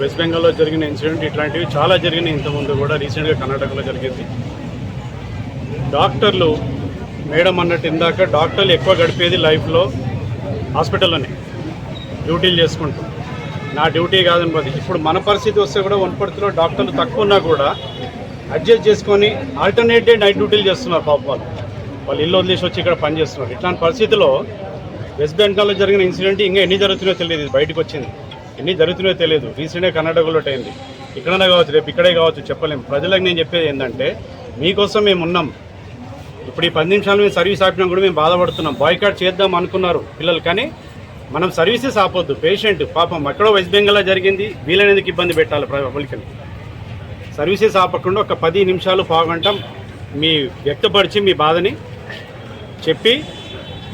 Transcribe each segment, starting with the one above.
West బెంగాల్లో జరిగిన incident ఇట్లాంటివి చాలా జరిగినాయి. ఇంతకుముందు కూడా రీసెంట్గా కర్ణాటకలో జరిగింది. డాక్టర్లు మేడం అన్నట్టు ఇందాక డాక్టర్లు ఎక్కువ గడిపేది లైఫ్లో హాస్పిటల్లోనే డ్యూటీలు చేసుకుంటూ. నా డ్యూటీ కాదనిపోదు. ఇప్పుడు మన పరిస్థితి వస్తే కూడా వనపర్తిలో డాక్టర్లు తక్కువ ఉన్నా కూడా అడ్జస్ట్ చేసుకొని ఆల్టర్నేట్ డే నైట్ డ్యూటీలు చేస్తున్నారు. పాప వాళ్ళు ఇల్లు వదిలేసి వచ్చి ఇక్కడ పనిచేస్తున్నారు. ఇట్లాంటి పరిస్థితిలో వెస్ట్ బెంగాల్లో జరిగిన ఇన్సిడెంట్ ఇంకా ఎన్ని జరుగుతున్నాయో తెలియదు. ఇది బయటకు వచ్చింది, ఎన్ని జరుగుతున్నాయో తెలియదు. రీసెంట్గా కర్ణాటకలో అయింది, ఇక్కడనే కావచ్చు, రేపు ఇక్కడే కావచ్చు, చెప్పలేము. ప్రజలకు నేను చెప్పేది ఏంటంటే, మీకోసం మేము ఉన్నాం. ఇప్పుడు ఈ 10 నిమిషాలు మేము సర్వీస్ ఆపినా కూడా మేము బాధపడుతున్నాం. బాయ్కాట్ చేద్దాం అనుకున్నారు పిల్లలు, కానీ మనం సర్వీసెస్ ఆపొద్దు. పేషెంట్ పాపం ఎక్కడో వెస్ట్ బెంగాల్లో జరిగింది, వీళ్ళనేందుకు ఇబ్బంది పెట్టాలి పబ్లిక్ని. సర్వీసెస్ ఆపకుండా ఒక 10 నిమిషాలు పావుగంట మీ వ్యక్తపరిచి మీ బాధని చెప్పి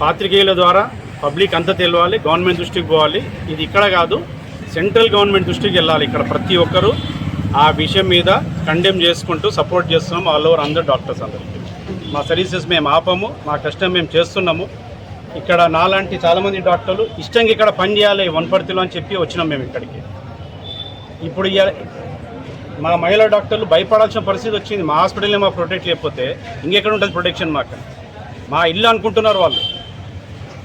పాత్రికేయుల ద్వారా పబ్లిక్ అంతా తెలియాలి, గవర్నమెంట్ దృష్టికి పోవాలి. ఇది ఇక్కడ కాదు, సెంట్రల్ గవర్నమెంట్ దృష్టికి వెళ్ళాలి. ఇక్కడ ప్రతి ఒక్కరూ ఆ విషయం మీద కండెమ్ చేసుకుంటూ సపోర్ట్ చేస్తున్నాము. ఆల్ ఓవర్ అందరు డాక్టర్స్ అందరికీ మా సర్వీసెస్ మేము ఆపము, మా కష్టం మేము చేస్తున్నాము. ఇక్కడ నాలాంటి చాలామంది డాక్టర్లు ఇష్టంగా ఇక్కడ పని చేయాలి వనపర్తిలో అని చెప్పి వచ్చినాం మేము ఇక్కడికి. ఇప్పుడు మా మహిళా డాక్టర్లు భయపడాల్సిన పరిస్థితి వచ్చింది. మా హాస్పిటల్ని మాకు ప్రొటెక్ట్ చేయకపోతే ఇంకెక్కడ ఉంటుంది ప్రొటెక్షన్? మాకు మా ఇల్లు అనుకుంటున్నారు వాళ్ళు.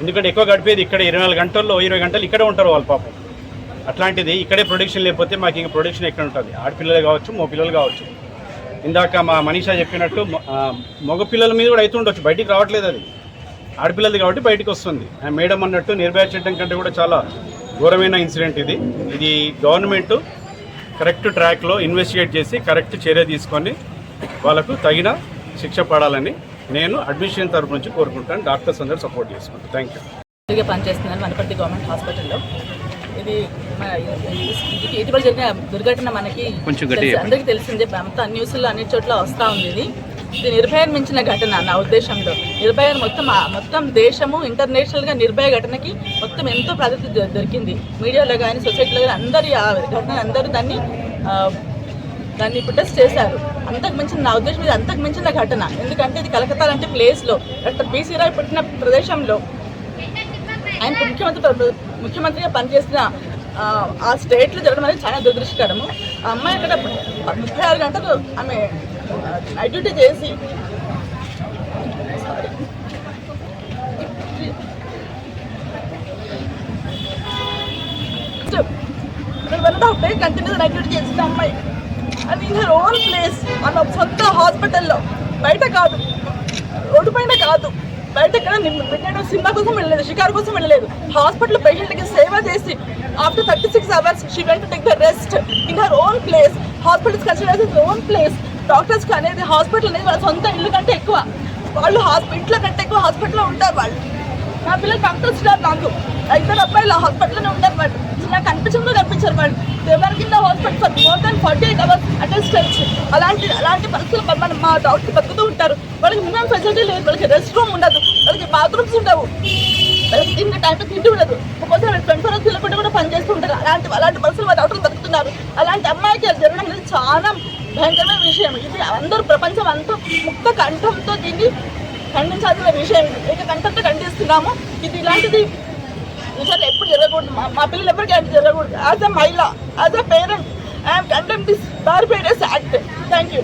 ఎందుకంటే ఎక్కువ గడిపేది ఇక్కడ 24 గంటల్లో 20 గంటలు ఇక్కడే ఉంటారు వాళ్ళు పాపం. అట్లాంటిది ఇక్కడే ప్రొటెక్షన్ లేకపోతే మాకు ఇంకా ప్రొటెక్షన్ ఎక్కడ ఉంటుంది? ఆడపిల్లలు కావచ్చు, మగ పిల్లలు కావచ్చు. ఇందాక మా మనీషా చెప్పినట్టు మగ పిల్లల మీద కూడా అవుతుండొచ్చు, బయటికి రావట్లేదు. అది ఆడపిల్లలది కాబట్టి బయటకు వస్తుంది. మేడం అన్నట్టు నిర్భయ చట్టం కంటే కూడా చాలా ఘోరమైన ఇన్సిడెంట్ ఇది. ఇది గవర్నమెంట్ కరెక్ట్ ట్రాక్లో ఇన్వెస్టిగేట్ చేసి కరెక్ట్ చర్య తీసుకొని వాళ్ళకు తగిన శిక్ష పడాలని నేను అడ్మిషన్ తరపు నుంచి కోరుకుంటాను. డాక్టర్స్ అందరూ సపోర్ట్ చేసుకుంటాను. Thank you. పనిచేస్తున్నాను వనపర్తి గవర్నమెంట్ హాస్పిటల్లో. ఇది ఇటీవల జరిగిన దుర్ఘటన మనకి అందరికీ తెలిసిందే. అంతా న్యూస్లో అన్ని చోట్ల వస్తూ ఉంది. ఇది నిర్భయాన్ని మించిన ఘటన నా ఉద్దేశంలో. నిర్భయ మొత్తం దేశము ఇంటర్నేషనల్గా నిర్భయ ఘటనకి మొత్తం ఎంతో ప్రాధాన్యత దొరికింది. మీడియాలో కానీ సొసైటీలో కానీ అందరూ ఆ ఘటన అందరూ దాన్ని ప్రొటెస్ట్ చేశారు. అంతకు మించిన నా ఉద్దేశం ఇది అంతకు మించిన ఘటన. ఎందుకంటే ఇది కలకత్తా లాంటి ప్లేస్లో డాక్టర్ బి.సి. రాయ్ పుట్టిన ప్రదేశంలో ఆయన ముఖ్యమంత్రిగా పనిచేసిన ఆ స్టేట్లో జరగడం అనేది చాలా దురదృష్టకరము. ఆ అమ్మాయి అక్కడ 36 గంటలు ఆమె నైట్ డ్యూటీ చేసి కంటిన్యూస్ నైట్ డ్యూటీ చేసిన అమ్మాయి అది ఇన్ హర్ ఓన్ ప్లేస్, మన సొంత హాస్పిటల్లో, బయట కాదు, రోడ్డు పైన కాదు, బయట ఎక్కడ సినిమా కోసం వెళ్ళలేదు, షికారు కోసం వెళ్ళలేదు. హాస్పిటల్ పేషెంట్కి సేవ చేసి after 36 hours she went to take the rest in her own place. Hospitals consider his own place. డాక్టర్స్కి అనేది హాస్పిటల్ అనేది వాళ్ళ సొంత ఇల్లు కంటే ఎక్కువ. వాళ్ళు ఇంట్లో కంటే ఎక్కువ హాస్పిటల్లో ఉంటారు వాళ్ళు. నా పిల్లలు పంపిస్తున్నారు. నాకు 2 అబ్బాయిలు హాస్పిటల్లోనే ఉంటారు. వాళ్ళు నాకు కనిపించారు. వాళ్ళు ఎవరి కింద hospital for more than 48 hours attendance. అలాంటి పరిస్థితులు మా డాక్టర్ బతుకుతూ ఉంటారు. వాళ్ళకి మినిమం ఫెసిలిటీ లేదు. వాళ్ళకి రెస్ట్ రూమ్ ఉండదు, వాళ్ళకి బాత్రూమ్స్ ఉండవు, వాళ్ళకి తిండి టైంలో తిండి ఉండదు. ఒక్కోసారి 24 hours తినకుండా కూడా పనిచేస్తూ ఉంటారు. అలాంటి పరిస్థితులు మా డాక్టర్లు బతుకుతున్నారు. అలాంటి అమ్మాయికి అది జరగడం అనేది చాలా భయంకరమైన విషయం. ఇది అందరూ ప్రపంచం అంతా ముక్త కంఠంతో దీన్ని ఖండించాల్సిన విషయం. ఇది కంఠంతో ఖండిస్తున్నాము. ఇది ఇలాంటిది విషయాలు ఎప్పుడు జరగకూడదు. మా పిల్లలు ఎవరికి అది జరగకూడదు. యాజ్ అ మహిళ, as a parent, I'm condemn this barbarous act. Thank you.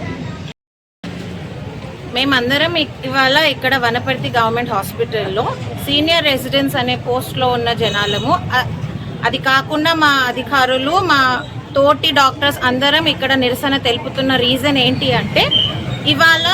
మేమందరం ఇవాళ ఇక్కడ వనపర్తి గవర్నమెంట్ హాస్పిటల్లో సీనియర్ రెసిడెన్స్ అనే పోస్ట్లో ఉన్న జనాలము, అది కాకుండా మా అధికారులు, మా తోటి డాక్టర్స్ అందరం ఇక్కడ నిరసన తెలుపుతున్న రీజన్ ఏంటి అంటే, ఇవాళ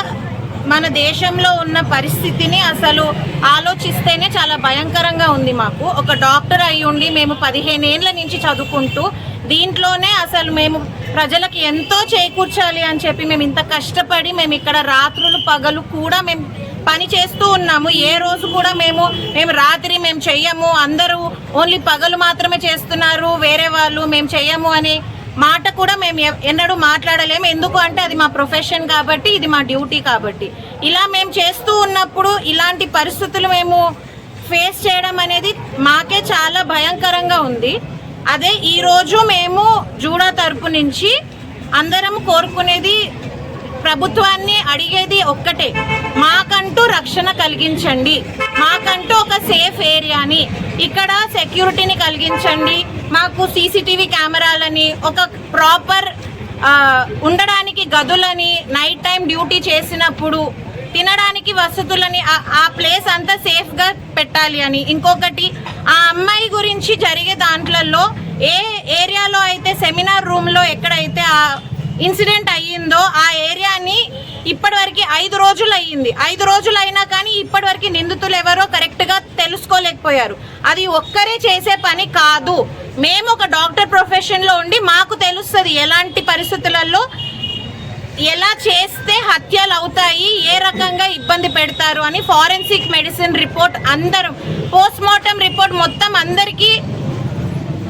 మన దేశంలో ఉన్న పరిస్థితిని అసలు ఆలోచిస్తేనే చాలా భయంకరంగా ఉంది. మాకు ఒక డాక్టర్ అయి ఉండి మేము 15 ఏళ్ల నుంచి చదువుకుంటూ దీంట్లోనే అసలు మేము ప్రజలకు ఎంతో చేకూర్చాలి అని చెప్పి మేము ఇంత కష్టపడి మేము ఇక్కడ రాత్రులు పగలు కూడా మేము పని చేస్తూ ఉన్నాము. ఏ రోజు కూడా మేము రాత్రి మేము చెయ్యము, అందరూ ఓన్లీ పగలు మాత్రమే చేస్తున్నారు, వేరే వాళ్ళు మేము చెయ్యము అనే మాట కూడా మేము ఎన్నడూ మాట్లాడలేము. ఎందుకు అంటే అది మా ప్రొఫెషన్ కాబట్టి, ఇది మా డ్యూటీ కాబట్టి. ఇలా మేము చేస్తూ ఉన్నప్పుడు ఇలాంటి పరిస్థితులు మేము ఫేస్ చేయడం అనేది మాకే చాలా భయంకరంగా ఉంది. అదే ఈరోజు మేము జూడా తరపు నుంచి అందరం కోరుకునేది ప్రభుత్వాన్ని అడిగేది ఒక్కటే, మాకంటూ రక్షణ కలిగించండి, మాకంటూ ఒక సేఫ్ ఏరియాని ఇక్కడ సెక్యూరిటీని కలిగించండి, మాకు సీసీటీవీ కెమెరాలని, ఒక ప్రాపర్ ఉండడానికి గదులని, నైట్ టైం డ్యూటీ చేసినప్పుడు తినడానికి వసతులని, ఆ ప్లేస్ అంతా సేఫ్గా పెట్టాలి అని. ఇంకొకటి, ఆ అమ్మాయి గురించి జరిగే దాంట్లలో ఏ ఏరియాలో అయితే సెమినార్ రూమ్లో ఎక్కడైతే ఆ ఇన్సిడెంట్ అయ్యిందో ఆ ఏరియాని ఇప్పటివరకు 5 రోజులు అయ్యింది. 5 రోజులు అయినా కానీ ఇప్పటివరకు నిందితులు ఎవరో కరెక్ట్గా తెలుసుకోలేకపోయారు. అది ఒక్కరే చేసే పని కాదు. మేము ఒక డాక్టర్ ప్రొఫెషన్లో ఉండి మాకు తెలుస్తుంది ఎలాంటి పరిస్థితులలో ఎలా చేస్తే హత్యలు అవుతాయి, ఏ రకంగా ఇబ్బంది పెడతారు అని. ఫారెన్సిక్ మెడిసిన్ రిపోర్ట్ అందరం, పోస్ట్మార్టం రిపోర్ట్ మొత్తం అందరికీ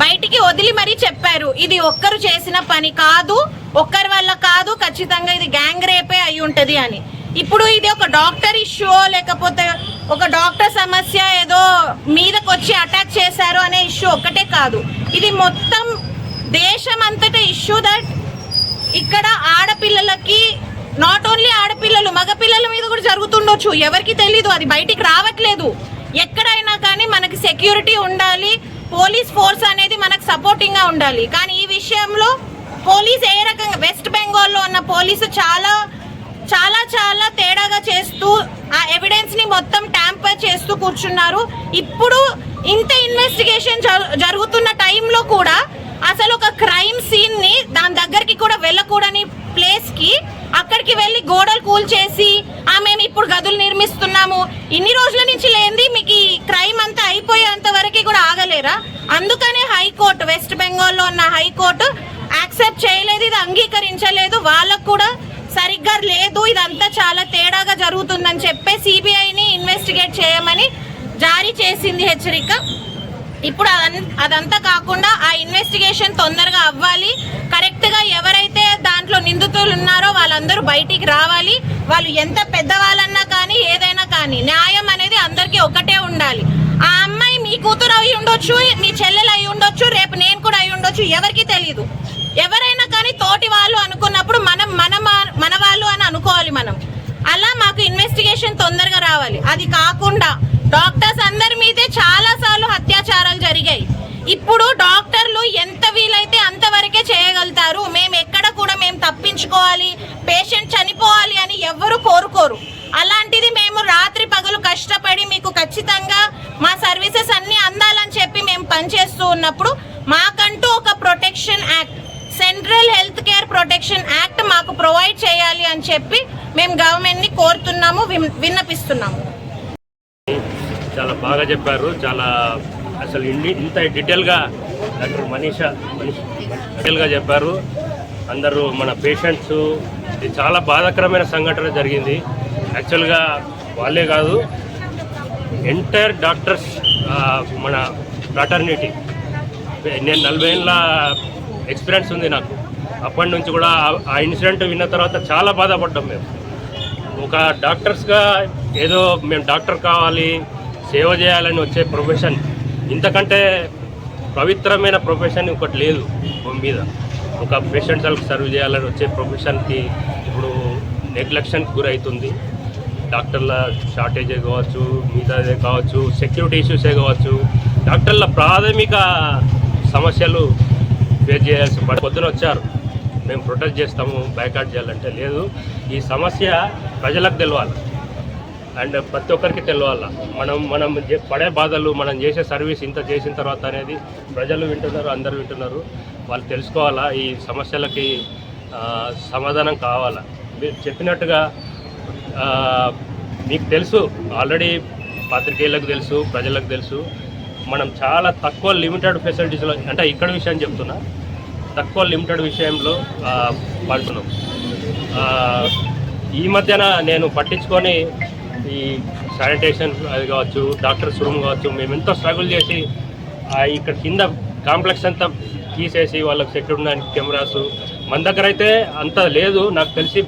బయటికి వదిలి మరీ చెప్పారు. ఇది ఒక్కరు చేసిన పని కాదు, ఒక్కరి వల్ల కాదు, ఖచ్చితంగా ఇది గ్యాంగ్ రేపే అయి ఉంటుంది అని. ఇప్పుడు ఇది ఒక డాక్టర్ ఇష్యూ లేకపోతే ఒక డాక్టర్ సమస్య ఏదో మీదకి వచ్చి అటాక్ చేశారు అనే ఇష్యూ ఒక్కటే కాదు, ఇది మొత్తం దేశం అంతటా ఇష్యూ. దట్ ఇక్కడ ఆడపిల్లలకి, నాట్ ఓన్లీ ఆడపిల్లలు, మగపిల్లల మీద కూడా జరుగుతుండొచ్చు, ఎవరికి తెలీదు, అది బయటికి రావట్లేదు. ఎక్కడైనా కానీ మనకి సెక్యూరిటీ ఉండాలి, పోలీస్ ఫోర్స్ అనేది మనకు సపోర్టింగ్గా ఉండాలి. కానీ ఈ విషయంలో పోలీస్ ఏ రకంగా, వెస్ట్ బెంగాల్లో ఉన్న పోలీసు చాలా చాలా చాలా తేడాగా చేస్తూ ఆ ఎవిడెన్స్ని మొత్తం ట్యాంపర్ చేస్తూ కూర్చున్నారు. ఇప్పుడు ఇంత ఇన్వెస్టిగేషన్ జరుగుతున్న టైంలో కూడా అసలు ఒక క్రైమ్ సీన్ని దాని దగ్గరికి కూడా వెళ్ళకూడని ప్లేస్కి అక్కడికి వెళ్ళి గోడలు కూల్చేసి మేము ఇప్పుడు గదులు నిర్మిస్తున్నాము, ఇన్ని రోజుల నుంచి లేనిది మీకు ఈ క్రైమ్ అంతా అయిపోయేంత వరకు కూడా ఆగలేరా? అందుకనే హైకోర్టు, వెస్ట్ బెంగాల్లో ఉన్న హైకోర్టు యాక్సెప్ట్ చేయలేదు, ఇది అంగీకరించలేదు, వాళ్ళకు కూడా సరిగ్గా లేదు, ఇదంతా చాలా తేడాగా జరుగుతుందని చెప్పి సిబిఐని ఇన్వెస్టిగేట్ చేయమని జారీ చేసింది హెచ్చరిక. ఇప్పుడు అదంతా కాకుండా ఆ ఇన్వెస్టిగేషన్ తొందరగా అవ్వాలి, కరెక్ట్గా ఎవరైతే దాంట్లో నిందితులు ఉన్నారో వాళ్ళందరూ బయటికి రావాలి. వాళ్ళు ఎంత పెద్దవాళ్ళన్నా కానీ ఏదైనా కానీ న్యాయం అనేది అందరికీ ఒకటే ఉండాలి. ఆ అమ్మాయి మీ కూతురు అయి ఉండొచ్చు, మీ చెల్లెలు అయి ఉండొచ్చు, రేపు నేను కూడా అయి ఉండొచ్చు, ఎవరికి తెలీదు. ఎవరైనా కానీ తోటి వాళ్ళు అనుకున్నప్పుడు మనం మన వాళ్ళు అని అనుకోవాలి మనం. అలా మాకు ఇన్వెస్టిగేషన్ తొందరగా రావాలి. అది కాకుండా డాక్టర్స్ అందరి మీదే చాలా సార్లు అత్యాచారాలు జరిగాయి. ఇప్పుడు డాక్టర్లు ఎంత వీలైతే అంతవరకే చేయగలుగుతారు. మేము ఎక్కడ కూడా మేము తప్పించుకోవాలి, పేషెంట్ చనిపోవాలి అని ఎవ్వరు కోరుకోరు. అలాంటిది మేము రాత్రి పగలు కష్టపడి మీకు ఖచ్చితంగా మా సర్వీసెస్ అన్నీ అందాలని చెప్పి మేము పనిచేస్తూ ఉన్నప్పుడు మాకంటూ ఒక protection act, central health care protection act మాకు ప్రొవైడ్ చేయాలి అని చెప్పి మేము గవర్నమెంట్ని కోరుతున్నాము, విన్నపిస్తున్నాము. చాలా బాగా చెప్పారు. చాలా అసలు ఇంత డీటెయిల్గా డాక్టర్ మనీషా డీటెయిల్గా చెప్పారు. అందరూ మన పేషెంట్స్, ఇది చాలా బాధాకరమైన సంఘటన జరిగింది. యాక్చువల్గా వాళ్ళే కాదు, ఎంటైర్ డాక్టర్స్, మన ఫ్రాటర్నిటీ, నేను 40 ఏళ్ళ ఎక్స్పీరియన్స్ ఉంది నాకు. అప్పటి నుంచి కూడా ఆ ఇన్సిడెంట్ విన్న తర్వాత చాలా బాధపడ్డాం మేము. ఒక డాక్టర్స్గా ఏదో మేము డాక్టర్ కావాలి, సేవ చేయాలని వచ్చే ప్రొఫెషన్, ఇంతకంటే పవిత్రమైన ప్రొఫెషన్ ఒకటి లేదు భూమి మీద. ఒక పేషెంట్స్కి సర్వ్ చేయాలని వచ్చే ప్రొఫెషన్కి ఇప్పుడు నెగ్లెక్షన్కి గురవుతుంది. డాక్టర్ల షార్టేజే కావచ్చు, మిగతాదే కావచ్చు, సెక్యూరిటీ ఇష్యూసే కావచ్చు, డాక్టర్ల ప్రాథమిక సమస్యలు ఫేస్ చేయాల్సి పొద్దున వచ్చారు, మేము ప్రొటెస్ట్ చేస్తాము, బైకాట్ చేయాలంటే లేదు. ఈ సమస్య ప్రజలకు తెలవాలి అండ్ ప్రతి ఒక్కరికి తెలవాలి. మనం పడే బాధలు, మనం చేసే సర్వీస్ ఇంత చేసిన తర్వాత అనేది ప్రజలు వింటున్నారు, అందరూ వింటున్నారు. వాళ్ళు తెలుసుకోవాలా, ఈ సమస్యలకి సమాధానం కావాలా. మీరు చెప్పినట్టుగా మీకు తెలుసు, ఆల్రెడీ పాత్రికేయులకు తెలుసు, ప్రజలకు తెలుసు, మనం చాలా తక్కువ లిమిటెడ్ ఫెసిలిటీస్లో, అంటే ఇక్కడ విషయం చెప్తున్నా, తక్కువ లిమిటెడ్ విషయంలో పడుతున్నాం. ఈ మధ్యన నేను పట్టించుకొని ఈ శానిటేషన్ అది కావచ్చు, డాక్టర్స్ రూమ్ కావచ్చు, మేము ఎంతో స్ట్రగుల్ చేసి ఇక్కడ కింద కాంప్లెక్స్ అంతా తీసేసి వాళ్ళకి సెక్యూరిటీ కెమెరాస్, మన దగ్గర అయితే అంత లేదు నాకు తెలిసి.